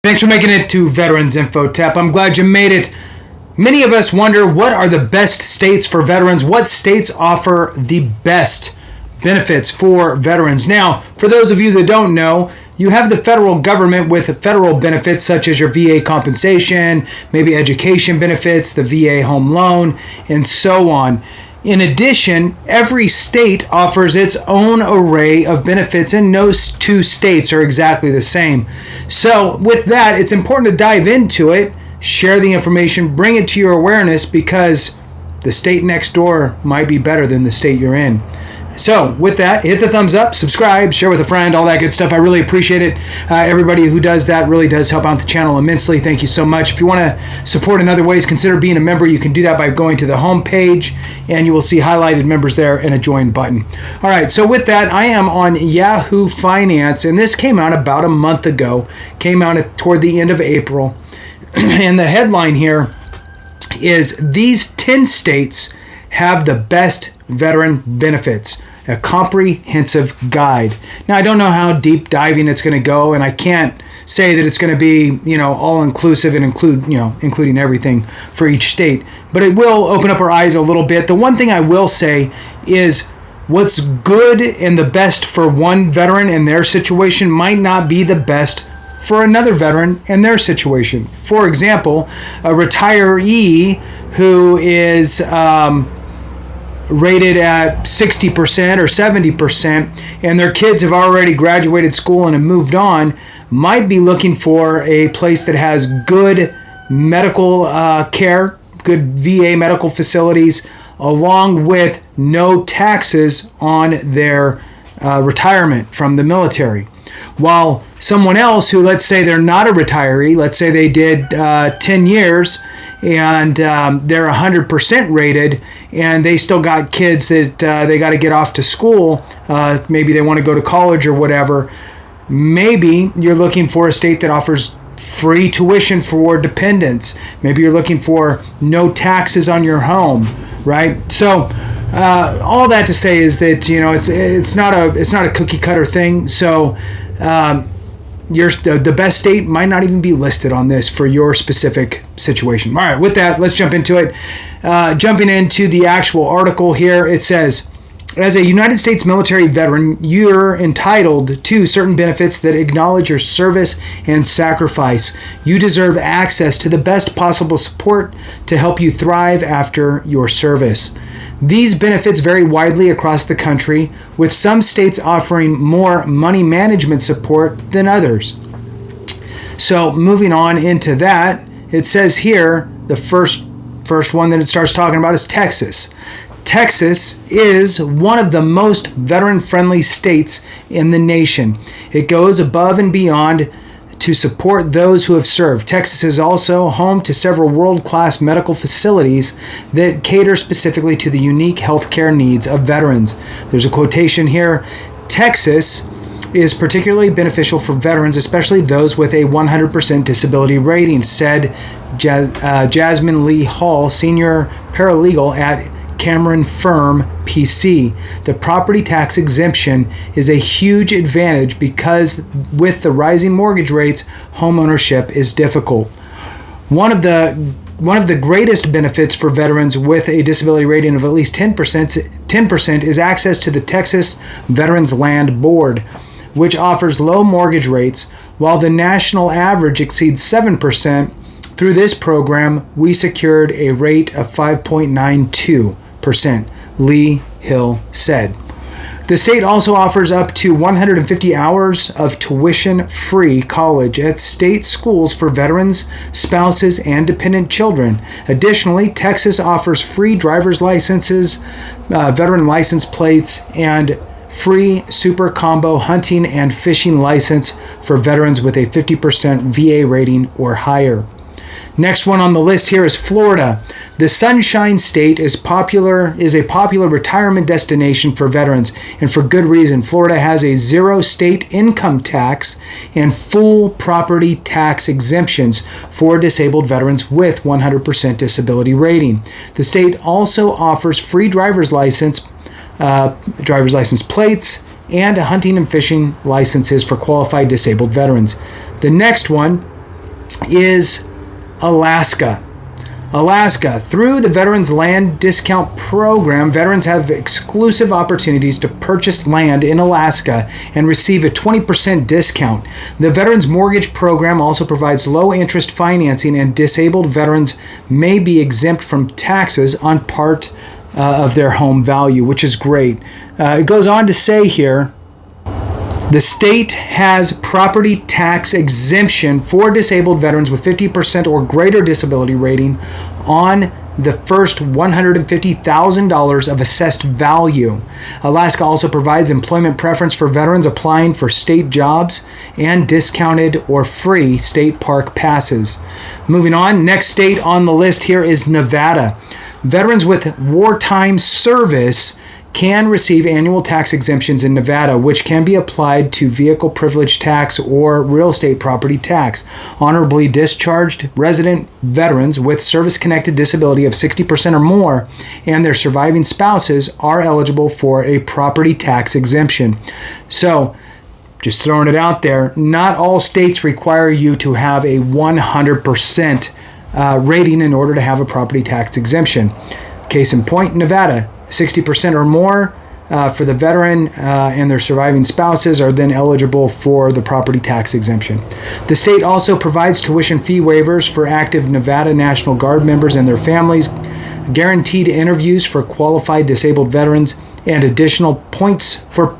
Thanks for making it to Veterans Info Tap. I'm glad you made it. Many of us wonder, what are the best states for veterans? What states offer the best benefits for veterans? Now, for those of you that don't know, you have the federal government with federal benefits such as your VA compensation, maybe education benefits, the VA home loan, and so on. In addition, every state offers its own array of benefits, and no two states are exactly the same. So with that, it's important to dive into it, share the information, bring it to your awareness, because the state next door might be better than the state you're in. So with that, hit the thumbs up, subscribe, share with a friend, all that good stuff. I really appreciate it. Everybody who does that really does help out the channel immensely. Thank you so much. If you want to support in other ways, consider being a member. You can do that by going to the home page, and you will see highlighted members there and a join button. All right, so with that, I am on Yahoo Finance, and this came out about a month ago. Came out toward the end of April. And the headline here is, these 10 states have the best veteran benefits, a comprehensive guide. Now, I don't know how deep diving it's going to go, and I can't say that it's going to be, all inclusive and including everything for each state, but it will open up our eyes a little bit. The one thing I will say is, what's good and the best for one veteran in their situation might not be the best for another veteran in their situation. For example, a retiree who is rated at 60% or 70%, and their kids have already graduated school and have moved on, might be looking for a place that has good medical care, good VA medical facilities, along with no taxes on their retirement from the military. While someone else who, let's say they're not a retiree, let's say they did 10 years and they're 100% rated, and they still got kids that they got to get off to school, maybe they want to go to college or whatever, maybe you're looking for a state that offers free tuition for dependents. Maybe you're looking for no taxes on your home, right? So all that to say is that it's not a cookie cutter thing. So the best state might not even be listed on this for your specific situation. All right, with that, let's jump into it. Jumping into the actual article here, it says, as a United States military veteran, you're entitled to certain benefits that acknowledge your service and sacrifice. You deserve access to the best possible support to help you thrive after your service. These benefits vary widely across the country, with some states offering more money management support than others. So moving on into that, it says here, the first one that it starts talking about is Texas. Texas is one of the most veteran-friendly states in the nation. It goes above and beyond to support those who have served. Texas is also home to several world-class medical facilities that cater specifically to the unique healthcare needs of veterans. There's a quotation here. Texas is particularly beneficial for veterans, especially those with a 100% disability rating, said Jasmine Lee Hall, senior paralegal at Cameron Firm PC. The property tax exemption is a huge advantage because with the rising mortgage rates, home ownership is difficult. One of the greatest benefits for veterans with a disability rating of at least 10% is access to the Texas Veterans Land Board, which offers low mortgage rates. While the national average exceeds 7%, through this program, we secured a rate of 5.92%, Lee Hill said. The state also offers up to 150 hours of tuition-free college at state schools for veterans, spouses, and dependent children. Additionally, Texas offers free driver's licenses, veteran license plates, and free super combo hunting and fishing license for veterans with a 50% VA rating or higher. Next one on the list here is Florida. The Sunshine State is a popular retirement destination for veterans, and for good reason. Florida has a zero state income tax and full property tax exemptions for disabled veterans with 100% disability rating. The state also offers free driver's license plates and hunting and fishing licenses for qualified disabled veterans. The next one is Alaska. Alaska. Through the Veterans Land Discount Program, veterans have exclusive opportunities to purchase land in Alaska and receive a 20% discount. The Veterans Mortgage Program also provides low-interest financing, and disabled veterans may be exempt from taxes on part of their home value, which is great. It goes on to say here, the state has property tax exemption for disabled veterans with 50% or greater disability rating on the first $150,000 of assessed value. Alaska also provides employment preference for veterans applying for state jobs and discounted or free state park passes. Moving on, next state on the list here is Nevada. Veterans with wartime service can receive annual tax exemptions in Nevada, which can be applied to vehicle privilege tax or real estate property tax. Honorably discharged resident veterans with service-connected disability of 60% or more and their surviving spouses are eligible for a property tax exemption. So, just throwing it out there, not all states require you to have a 100% rating in order to have a property tax exemption. Case in point, Nevada. 60% or more for the veteran and their surviving spouses are then eligible for the property tax exemption. The state also provides tuition fee waivers for active Nevada National Guard members and their families, guaranteed interviews for qualified disabled veterans, and additional points for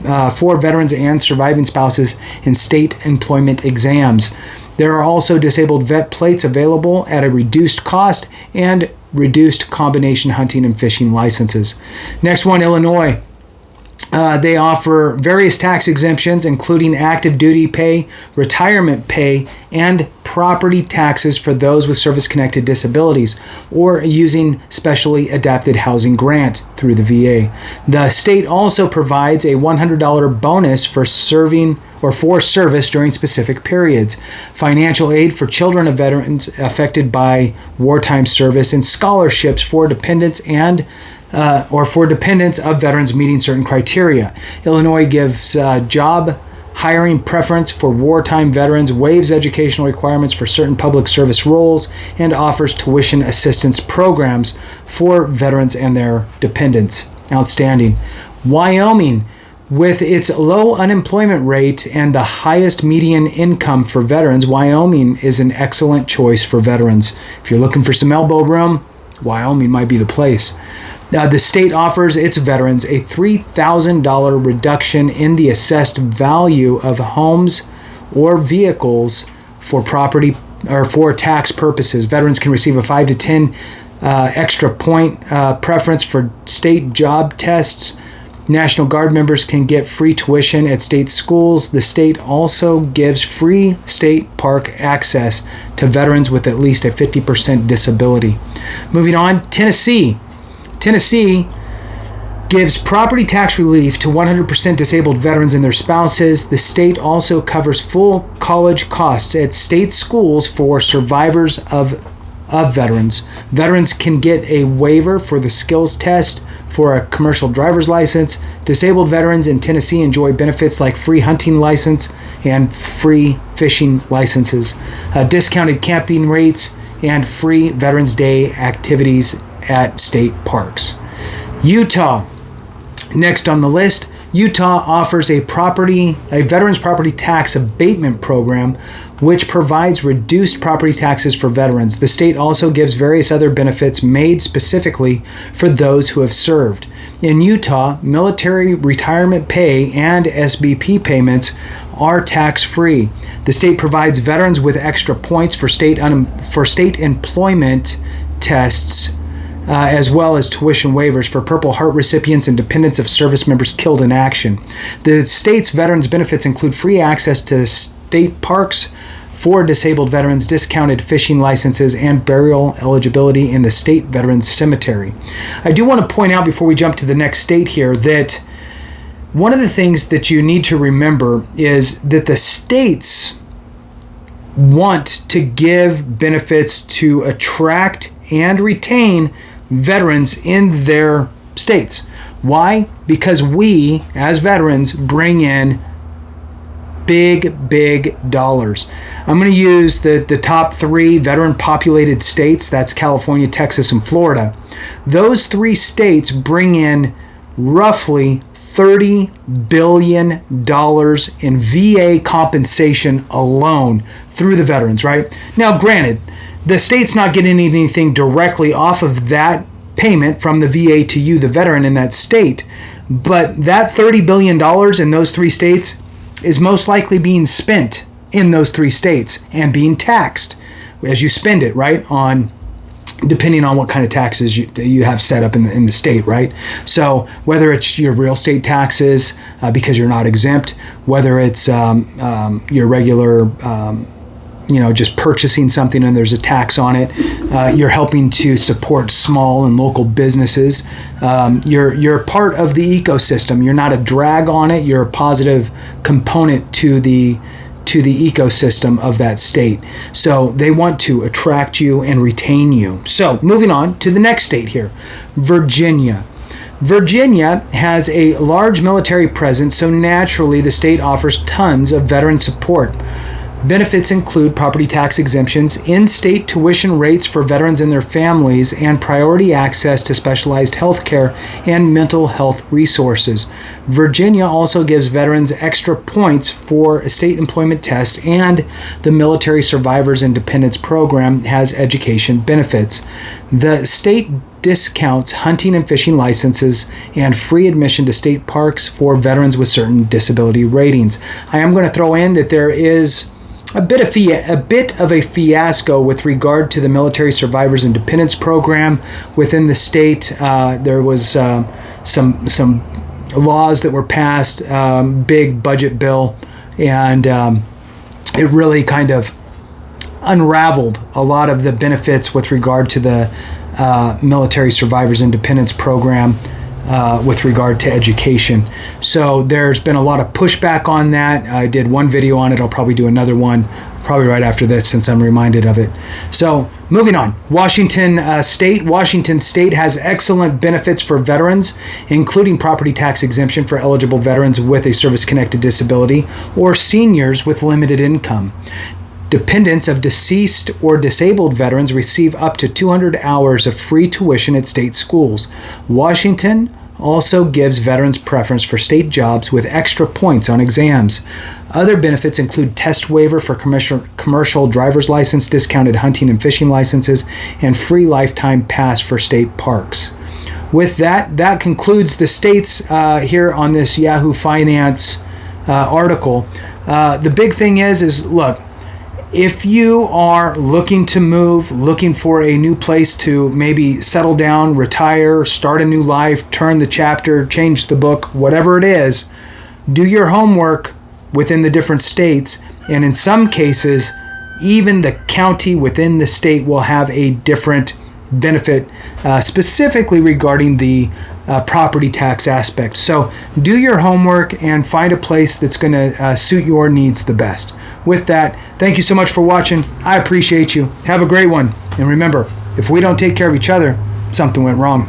veterans and surviving spouses in state employment exams. There are also disabled vet plates available at a reduced cost and reduced combination hunting and fishing licenses. Next one, Illinois. They offer various tax exemptions, including active duty pay, retirement pay, and property taxes for those with service-connected disabilities or using specially adapted housing grant through the VA. The state also provides a $100 bonus for service during specific periods, financial aid for children of veterans affected by wartime service, and scholarships for dependents of veterans meeting certain criteria. Illinois gives job hiring preference for wartime veterans, waives educational requirements for certain public service roles, and offers tuition assistance programs for veterans and their dependents. Outstanding. Wyoming, with its low unemployment rate and the highest median income for veterans, Wyoming is an excellent choice for veterans. If you're looking for some elbow room, Wyoming might be the place. The state offers its veterans a $3,000 reduction in the assessed value of homes or vehicles for property or for tax purposes. Veterans can receive a 5 to 10 extra point preference for state job tests. National Guard members can get free tuition at state schools. The state also gives free state park access to veterans with at least a 50% disability. Moving on, Tennessee. Tennessee gives property tax relief to 100% disabled veterans and their spouses. The state also covers full college costs at state schools for survivors of veterans. Veterans can get a waiver for the skills test for a commercial driver's license. Disabled veterans in Tennessee enjoy benefits like free hunting license and free fishing licenses, discounted camping rates, and free Veterans Day activities at state parks. Utah. Next on the list, Utah offers a veterans property tax abatement program which provides reduced property taxes for veterans. The state also gives various other benefits made specifically for those who have served. In Utah, military retirement pay and SBP payments are tax-free. The state provides veterans with extra points for state employment tests, as well as tuition waivers for Purple Heart recipients and dependents of service members killed in action. The state's veterans benefits include free access to state parks for disabled veterans, discounted fishing licenses, and burial eligibility in the state veterans cemetery. I do want to point out before we jump to the next state here that one of the things that you need to remember is that the states want to give benefits to attract and retain veterans in their states. Why? Because we, as veterans, bring in Big dollars. I'm going to use the top 3 veteran populated states. That's California, Texas, and Florida. Those 3 states bring in roughly $30 billion in VA compensation alone through the veterans, right? Now, granted, the state's not getting anything directly off of that payment from the VA to you, the veteran in that state, but that $30 billion in those 3 states is most likely being spent in those 3 states and being taxed as you spend it, right? Depending on what kind of taxes you have set up in the state, right? So whether it's your real estate taxes because you're not exempt, whether it's your regular just purchasing something and there's a tax on it, you're helping to support small and local businesses. You're part of the ecosystem. You're not a drag on it. You're a positive component to the ecosystem of that state. So they want to attract you and retain you. So moving on to the next state here, Virginia. Virginia has a large military presence, so naturally the state offers tons of veteran support. Benefits include property tax exemptions, in-state tuition rates for veterans and their families, and priority access to specialized health care and mental health resources. Virginia also gives veterans extra points for state employment tests, and the Military Survivors and Dependents Program has education benefits. The state discounts hunting and fishing licenses and free admission to state parks for veterans with certain disability ratings. I am going to throw in that there is a bit of a fiasco with regard to the Military Survivors and Dependents Program within the state. There was some laws that were passed, big budget bill, and it really kind of unraveled a lot of the benefits with regard to the Military Survivors and Dependents Program with regard to education. So there's been a lot of pushback on that. I did one video on it. I'll probably do another one probably right after this since I'm reminded of it. So moving on, Washington State. Washington State has excellent benefits for veterans, including property tax exemption for eligible veterans with a service-connected disability or seniors with limited income. Dependents of deceased or disabled veterans receive up to 200 hours of free tuition at state schools. Washington also gives veterans preference for state jobs with extra points on exams. Other benefits include test waiver for commercial driver's license, discounted hunting and fishing licenses, and free lifetime pass for state parks. With that concludes the states here on this Yahoo Finance article. The big thing is look, if you are looking to move, looking for a new place to maybe settle down, retire, start a new life, turn the chapter, change the book, whatever it is, do your homework within the different states. And in some cases, even the county within the state will have a different benefit, specifically regarding the property tax aspect. So do your homework and find a place that's going to suit your needs the best. With that, thank you so much for watching. I appreciate you. Have a great one. And remember, if we don't take care of each other, something went wrong.